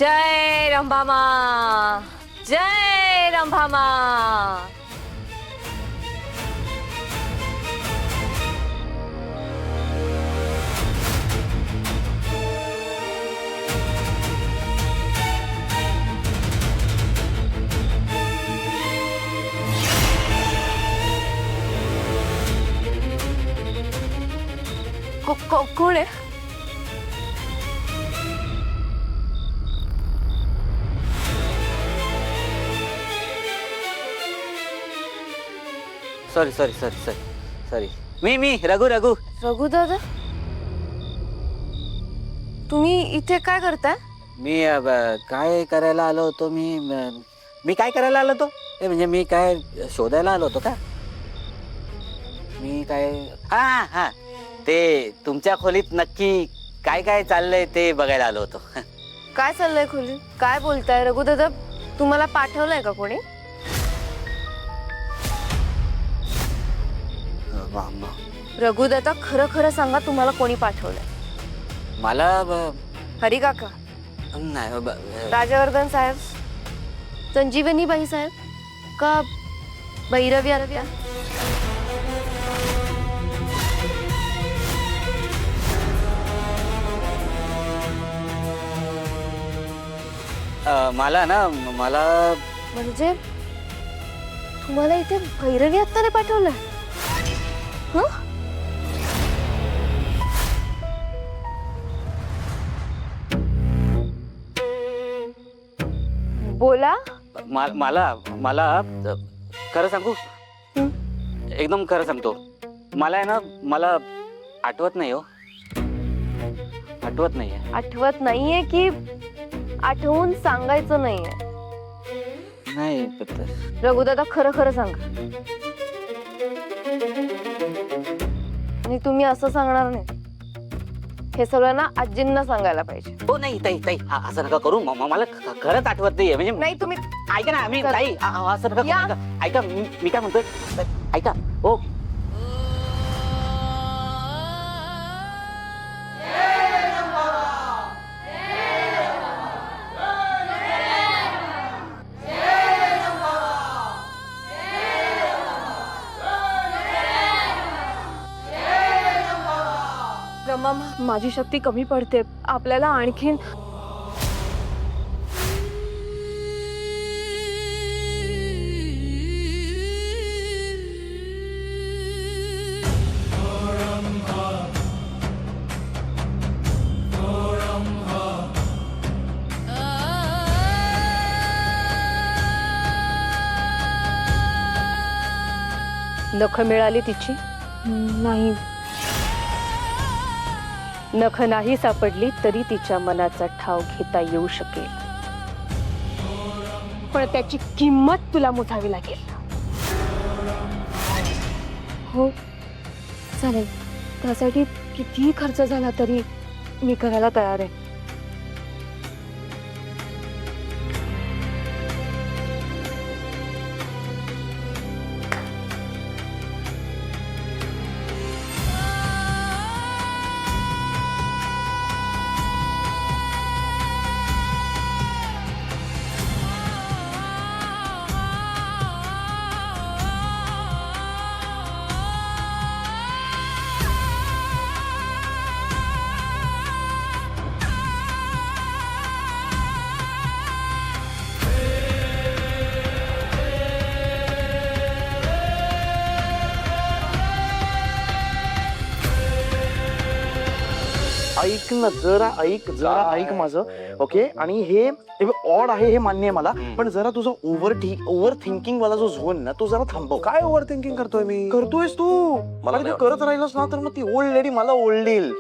जय रंभामा, जय रंभामा. कोण आहे? Sorry sorry sorry sorry sorry. मी रघु रघु रघु दादा, तुम्ही इथे काय करताय? मी काय करायला आलो होतो. मी काय करायला आलो होतो ते म्हणजे मी काय शोधायला आलो होतो का? मी काय हा हा ते तुमच्या खोलीत नक्की काय काय चाललंय ते बघायला आलो होतो. काय चाललंय खोलीत? काय बोलताय रघु दादा? तुम्हाला पाठवलंय का कोणी? रघु दादा, खरं खरं सांगा, तुम्हाला कोणी पाठवलंय? मला हरी काका, नाही राजवर्धन साहेब, संजीवनी बाई साहेब का भैरवी आरव्या? मला म्हणजे तुम्हाला इथे भैरवी आत्ताने पाठवलंय? हं? बोला. मला खरं सांगू, एकदम खरं सांगतो. मला आहे ना, मला आठवत नाही हो. आठवत नाहीये. आठवत नाहीये की आठवून सांगायचं नाहीये? नाही रघुदादा, खरं खरं सांगा. आणि तुम्ही असं सांगणार नाही. हे सगळं ना आजींना सांगायला पाहिजे. हो नाही ताई ताई असं नका करू. मला खरंच आठवत नाहीये. म्हणजे नाही, तुम्ही ऐका ना. मी ताई असं नका करू. ऐका मी काय म्हणतोय, ऐका हो. माझी शक्ती कमी पडते. आपल्याला आणखीन नख मिळाली तिची? नाही. नख नाही सापडली तरी तिच्या मनाचा ठाव घेता येऊ शकेल, पण त्याची किंमत तुला मोजावी लागेल. हो चालेल, त्यासाठी कितीही खर्च झाला तरी मी करायला तयार आहे. ऐक ना, जरा ऐक माझं. ओके, आणि हे ऑड आहे हे मान्य आहे मला, पण जरा तुझा ओव्हर थिंकिंग वाला जो झोन ना, तो जरा थांबव. काय ओव्हर थिंकिंग करतोय मी? करतोयस तू. मला ते करत राहिलंस ना तर मग ती ओल्ड लेडी मला ओल्डेल.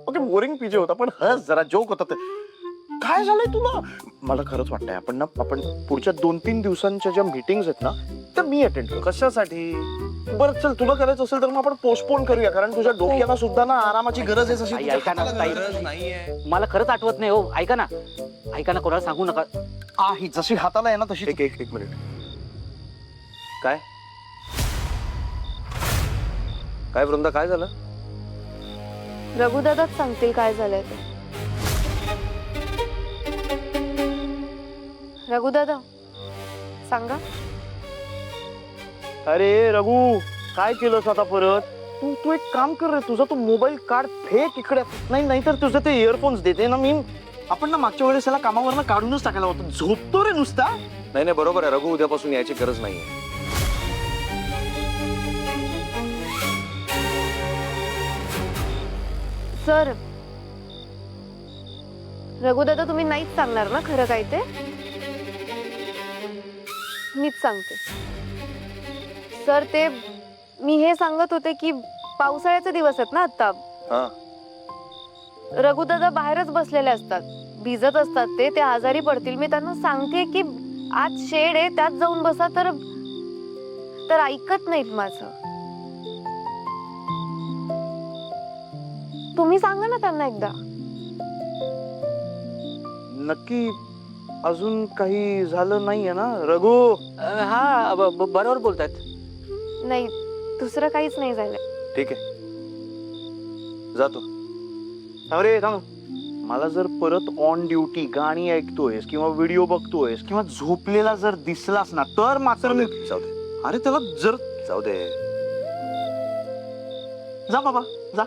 ओके, बोरिंग पीजे होता पण हस जरा, जोक होता. काय झालंय तुला? मला खरंच वाटतंय आपण पुढच्या 2-3 दिवसांच्या ज्या मीटिंग्स आहेत ना त्या मी अटेंड करू. कशासाठी? बरं चल, तुला करायचं असेल तर मग आपण पोस्टपोन करूया, कारण तुझ्या डोक्याला सुद्धा ना आरामाची गरज आहे. ताई, ऐका ना ताई, नाहीये. मला खरंच आठवत नाही हो. ऐका ना कोणाला सांगू नका. ही जशी हाताला आहे ना तशी. एक मिनिट. काय काय वृंदा, काय झालं? रघुदादाच सांगतील काय झालंय ते. रघुदादा सांगा. अरे रघु, काय केलंस आता परत? तू तू एक काम कर रे, तुझा तो मोबाईल काढ, फेक इकडे. नाही तर तुझं ते इयरफोन्स देते ना मी. आपण ना मागच्या वेळेस त्याला कामावरनं काढूनच टाकायला होतं. झोपतो रे नुसता. नाही बरोबर आहे रघु, उद्यापासून यायची गरज नाहीये. सर, रघुदादा तुम्ही नाहीच सांगणार ना खरं काय ते? मीच सांगते. सर, ते मी हे सांगत होते की पावसाळ्याचे दिवस आहेत ना आता. हा रघुदादा बाहेरच बसलेले असतात, भिजत असतात ते आजारी पडतील. मी त्यांना सांगते की आज शेड आहे त्यात जाऊन बसा, तर ऐकत नाहीत माझं. तुम्ही सांगा ना त्यांना एकदा. नक्की अजून काही झालं नाहीये ना रघु? हा बरोबर बोलतात. नाही, दुसरं काहीच नाही झालंय. ठीक आहे, जातो. अरे थांब. मला जर परत ऑन ड्युटी गाणी ऐकतोयस किंवा व्हिडिओ बघतोयस किंवा झोपलेला जर दिसलास ना, तर मात्र मी. जाऊ दे अरे त्याला जर. जाऊ दे. जा बाबा जा.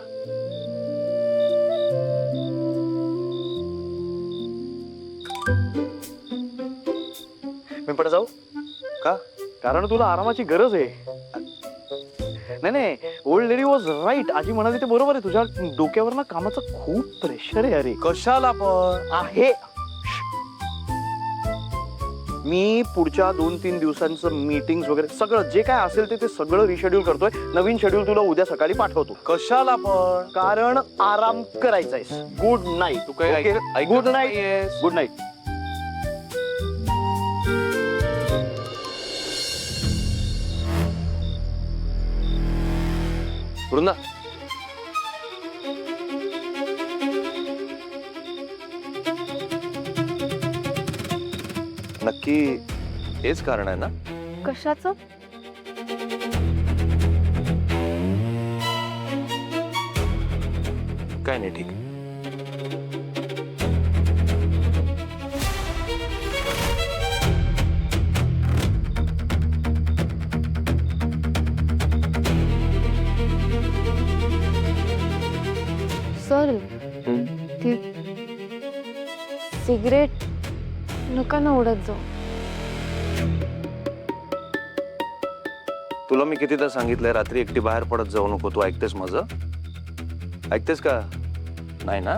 मी पण जाऊ का? कारण तुला आरामाची गरज आहे. नाही, ओल्ड लेडी वॉज राईट. आजी म्हणाली ते बरोबर आहे. तुझ्या डोक्यावर ना कामाचं खूप प्रेशर आहे. अरे कशाला पण आहे. मी पुढच्या 2-3 दिवसांचं मीटिंग वगैरे सगळं जे काय असेल ते सगळं रिशेड्यूल करतोय. नवीन शेड्यूल तुला उद्या सकाळी पाठवतो. कशाला पण? कारण आराम करायचा आहे. Good night. तू काय good night. Good night. Vrinda, नक्की हेच कारण आहे ना? कशाचं? काय नाही, ठीक. सर, ती सिगरेट नका ना उडत जाऊ. तुला मी कितीदा सांगितलंय रात्री एकटी बाहेर पडत जाऊ नको. तू ऐकतेस माझं? ऐकतेस का? नाही ना?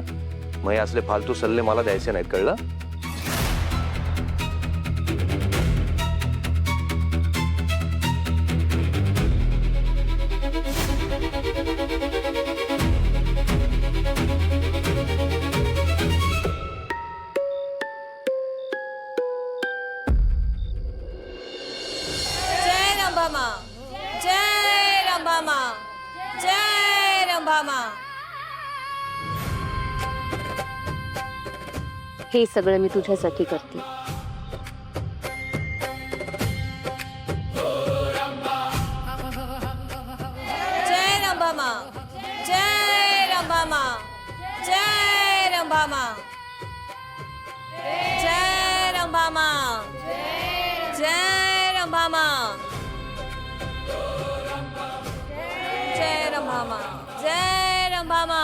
मग हे असले फालतू सल्ले मला द्यायचे नाहीत, कळलं? जय रंभामा, जय रंभामा, जय रंभामा. हे सगळं मी तुझ्यासाठी करते. जय रंभामा, जय रंभामा, जय रंभामा, जय रंभामा, जय रंभामा, जय रंभामा, जय रंभामा.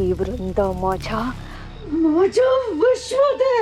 ही वृंदा माझ्या विश्वदे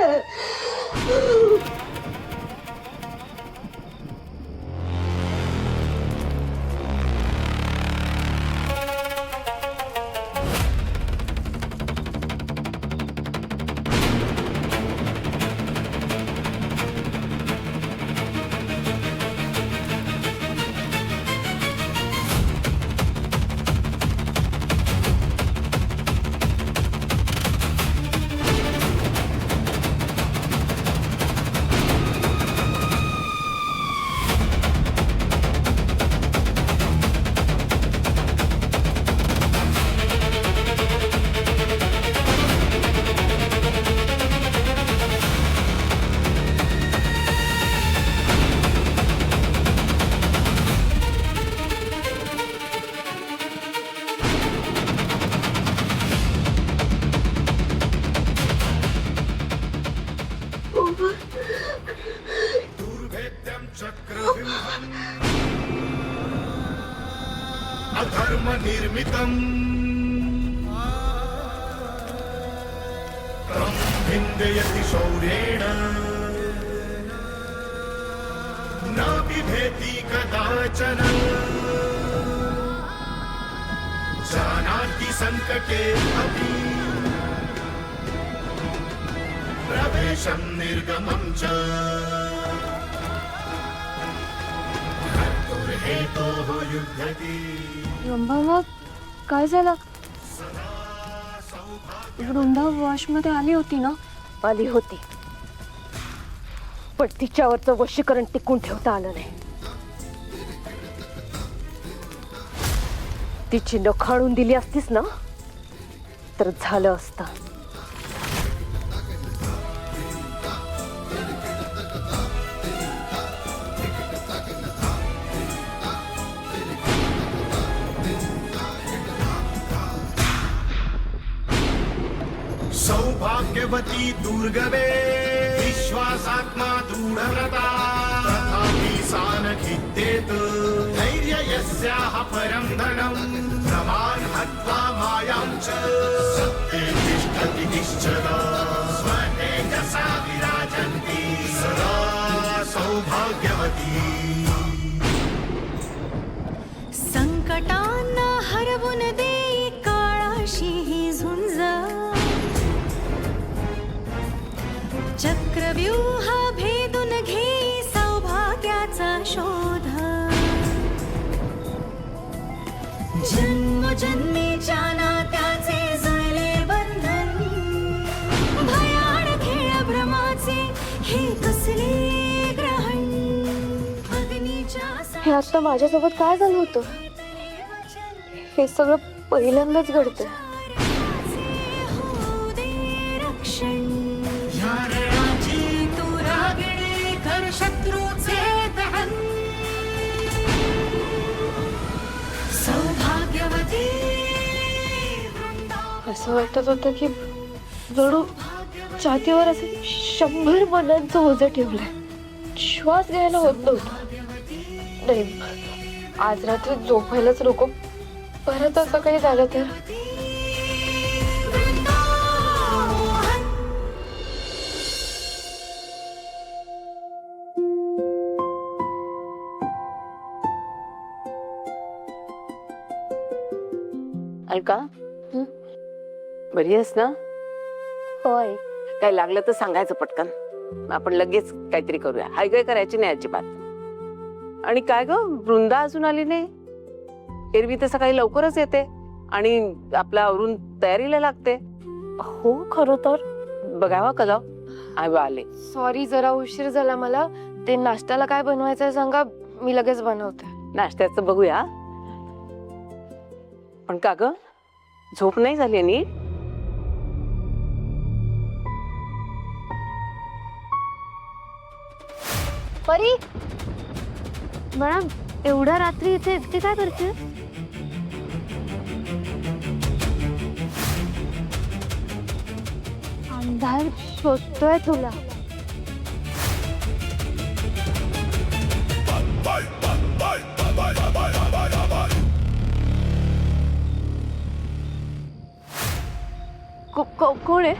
अधर्म निर्मितम् तं भिन्दयति शौर्येण न बिभेति कदाचन जानाति संकटे अपि प्रवेशं निर्गमं च हेतोः युध्यति रंभामा काय झालं वृंदा वॉशमध्ये आली होती ना आली होती पण तिच्यावरचं वशीकरण टिकून ठेवता आलं नाही. तिची नख आणून दिली असतीस ना तर झालं असतं. सौभाग्यवती दुर्गवे विश्वासात्मा दृढव्रता तथापि सा न खिद्येत धैर्य यस्याः परं धनं प्रमान् हत्वा मायां च सत्ये तिष्ठति निश्चला स्वतेजसा विराजन्ति सदा सौभाग्यवती. संकटांना हरवून दे काळाशी ही झुंज चक्रव्यूह भेदून घे सौभाग्याचा शोध जन्मजन्मीच्या नात्याचे जुळले बंधन भयान खेळ भ्रमाचे हे कसले ग्रहण अग्नीच्या हे आता माझ्यासोबत काय झालं होतं हे सगळं पहिल्यांदाच घडतंय. होऊ दे रक्षण शत्रूचे दहन सौभाग्यवती. असं वाटत होतं की जणू छातीवर असे 100 मनांचं ओझं ठेवलंय. श्वास घ्यायला होत नव्हतं. नाही आज रात्री झोपायलाच नको. परत असं काही झालं तर अलका बरी आहेस ना? होय. काय लागलं तर सांगायचं पटकन. आपण लगेच काहीतरी करूया. हाय गय करायची नाही अजिबात. आणि काय ग वृंदा अजून आली नाही? एरवी तर सकाळी लवकरच येते आणि आपला आवरून तयारीला लागते. हो खरं तर बघावा कला आले. सॉरी जरा उशीर झाला मला. ते नाश्त्याला काय बनवायचंय सांगा मी लगेच बनवते. नाश्त्याचं बघूया. पण का ग झोप नाही झाली नीट? परी मॅडम एवढ्या रात्री इथे एकटी काय करते? अंधार शोधतोय तुला. कोण आहे?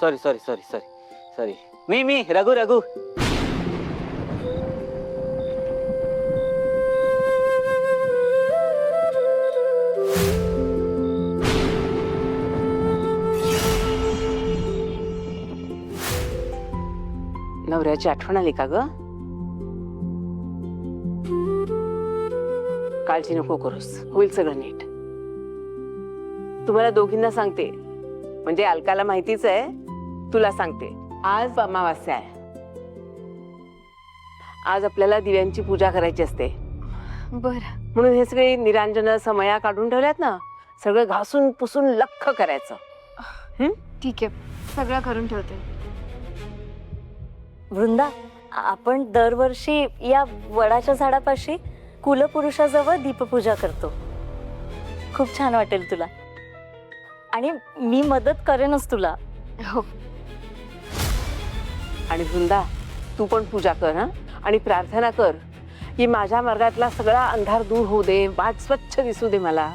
Sorry sorry sorry sorry sorry मी रघु रघु. नवऱ्याची आठवण आली का ग? काळजी नको करूस, होईल सगळं नीट. तुम्हाला दोघींना सांगते, म्हणजे अलकाला माहितीच आहे, तुला सांगते, आज अमावास्या आहे. आज आपल्याला दिव्यांची पूजा करायची असते. बर. म्हणून हे सगळे निरांजन समया काढून ठेवल्यात ना, सगळं घासून पुसून लख्ख करायचं. ठीक आहे, सगळं करून ठेवते. वृंदा, आपण दरवर्षी या वडाच्या झाडापाशी कुलपुरुषाजवळ दीपपूजा करतो. खूप छान वाटेल तुला, आणि मी मदत करेनच तुला. हो. आणि वृंदा, तू पण पूजा कर हा, आणि प्रार्थना कर की माझ्या मार्गातला सगळा अंधार दूर होऊ दे, वाट स्वच्छ दिसू दे मला.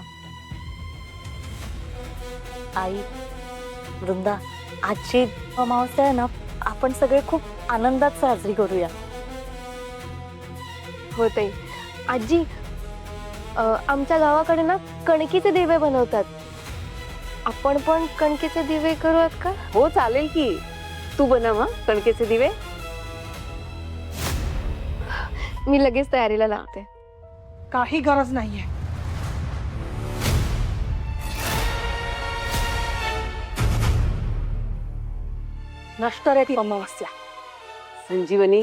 आई, वृंदा, आजची अमावस्या आहे ना, आपण सगळे खूप आनंदात साजरी करूया. होते आजी, आमच्या गावाकडे ना कणकीचे दिवे बनवतात. आपण पण कणकेचे दिवे करूयात का? हो चालेल की, तू बनव हं कणकेचे दिवे. मी लगेच तयारीला लागते. काही गरज नाहीये. नष्ट रे ती अमावस्या. संजीवनी,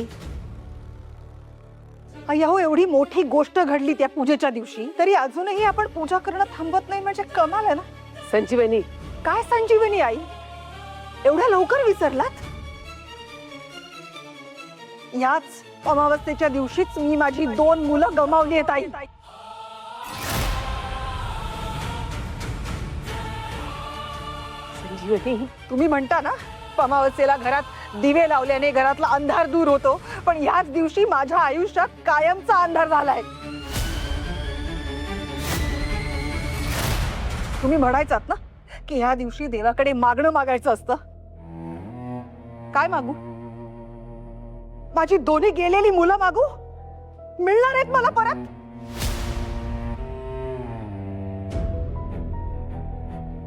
अय्या, एवढी मोठी गोष्ट घडली त्या पूजेच्या दिवशी, तरी अजूनही आपण पूजा करणं थांबवत नाही, म्हणजे कमाल आहे ना. संजीवनी. काय संजीवनी आई, एवढ्या लवकर विसरलात? याच अमावस्येच्या दिवशीच मी माझी 2 मुलं गमावली आहेत आई. संजीवनी, तुम्ही म्हणता ना, अमावस्येला घरात दिवे लावल्याने घरातला अंधार दूर होतो, पण याच दिवशी माझ्या आयुष्यात कायमचा अंधार झालाय. तुम्ही म्हणायचात ना की ह्या दिवशी देवाकडे मागणं मागायचं असतं. काय मागू? माझी दोन्ही गेलेली मुलं मागू? मिळणार आहेत मला परत?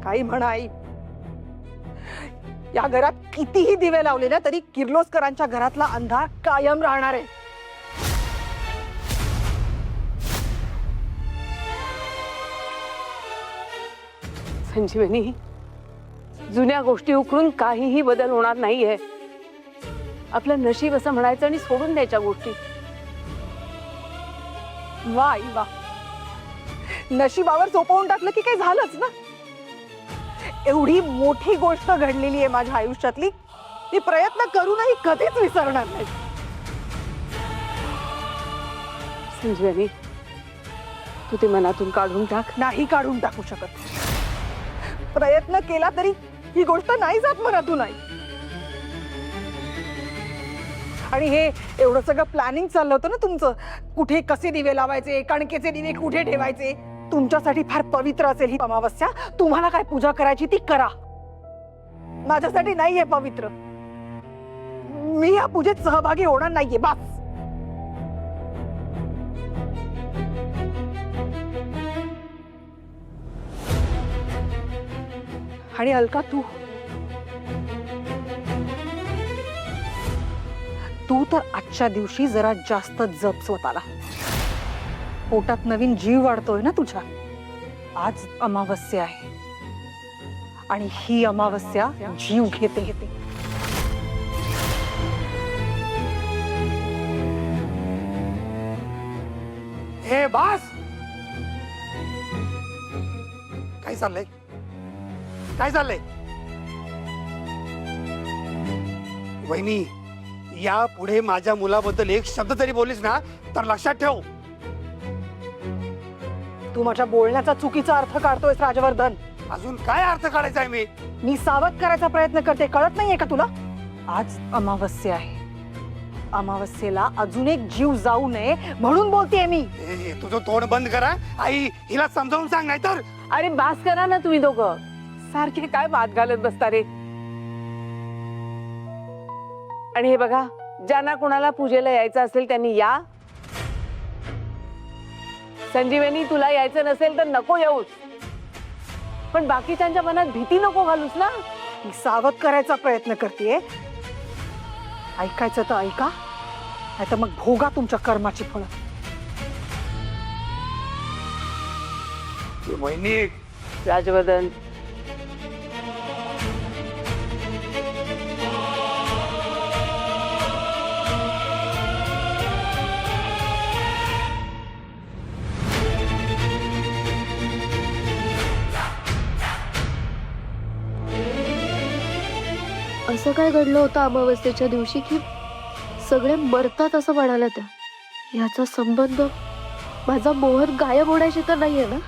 काही म्हणा आई, या घरात कितीही दिवे लावले ना, तरी किर्लोस्करांच्या घरातला अंधार कायम राहणार आहे. संजीवनी, जुन्या गोष्टी उकळून काहीही बदल होणार नाहीये. आपलं नशीब असं म्हणायचं आणि सोडून द्यायच्या गोष्टी. वा आई वा, नशिबावर सोपवून टाकलं की काही झालंच ना. एवढी मोठी गोष्ट घडलेली आहे माझ्या आयुष्यातली, मी प्रयत्न करूनही कधीच विसरणार नाही. संजीवनी, तू ते मनातून काढून टाक. नाही काढून टाकू शकत. प्रयत्न केला तरी ही गोष्ट नाही जात मनातून आई. आणि हे एवढं सगळं प्लॅनिंग चाललं होतं ना तुमचं, कुठे कसे दिवे लावायचे, कणकेचे दिवे कुठे ठेवायचे. तुमच्यासाठी फार पवित्र असेल ही अमावस्या. तुम्हाला काय पूजा करायची ती करा, माझ्यासाठी नाहीये पवित्र. मी या पूजेत सहभागी होणार नाहीये, बस. आणि अलका, तू तर आजच्या दिवशी जरा जास्त जप स्वतःला. पोटात नवीन जीव वाढतोय ना तुझ्या. आज अमावस्या आहे आणि ही अमावस्या जीव घेते. हे बास, काय चाललंय? काय चाललंय? वहिनी, या पुढे माझ्या मुलाबद्दल एक शब्द तरी बोललीस ना, तर लक्षात ठेव. तू माझ्या बोलण्याचा चुकीचा अर्थ काढतोयस राजवर्धन. अजून काय अर्थ काढायचा आहे? मी सावध करायचा प्रयत्न करते, कळत नाहीये का तुला? आज अमावस्या आहे अमावस्येला अजून एक जीव जाऊ नये म्हणून बोलतेय मी. तुझं तोंड बंद करा आई, हिला समजावून सांग नाहीतर. अरे बास करा ना तुम्ही दोघं, सारखे काय वाद घालत बसता रे. आणि हे बघा, ज्यांना कोणाला पूजेला यायचं असेल त्यांनी या. संजीवनी, तुला यायचं नसेल तर नको येऊस, पण बाकीच्यांच्या मनात भीती नको घालूस ना. मी सावध करायचा प्रयत्न करतेय. ऐकायचं तर ऐका, नाहीतर मग भोगा तुमच्या कर्माची फळं. वहिनी, राजवर्धन, असं काय घडलं होतं अमावस्येच्या दिवशी की सगळे मरतात असं म्हणाला त्या? याचा संबंध माझा मोहन गायब होण्याशी तर नाहीये ना?